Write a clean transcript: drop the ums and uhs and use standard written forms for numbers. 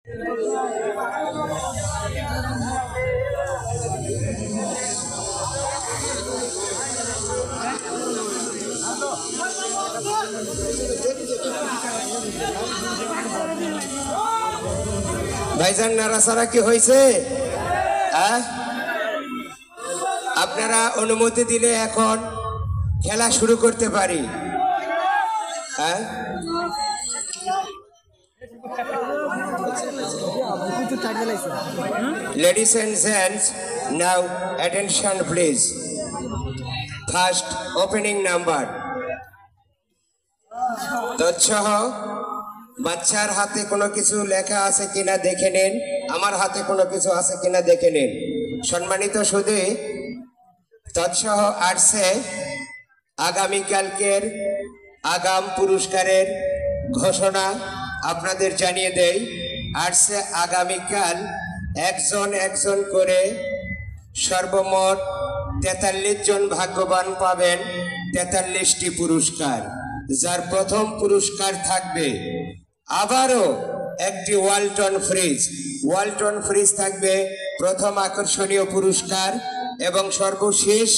ভাইজান নাড়াচাড়া কি হয়েছে? আপনারা অনুমতি দিলে এখন খেলা শুরু করতে পারি। Ladies and gents, now attention please. First opening number. তৎসহ বাচ্চার হাতে কোনো কিছু লেখা আছে কিনা দেখে নিন, আমার হাতে কোনো কিছু আছে কিনা দেখে নিন। সম্মানিত সুধী, তৎসহ আর্টসে আগামীকালকের আগাম পুরস্কারের ঘোষণা আপনাদের জানিয়ে দেই। আর্টসে আগামীকাল একজন করে সর্বমোট 43 জন ভাগ্যবান পাবেন 43টি পুরস্কার, যার প্রথম পুরস্কার থাকবে আবারও একটি ওয়ালটন ফ্রিজ থাকবে প্রথম আকর্ষণীয় পুরস্কার, এবং সর্বশেষ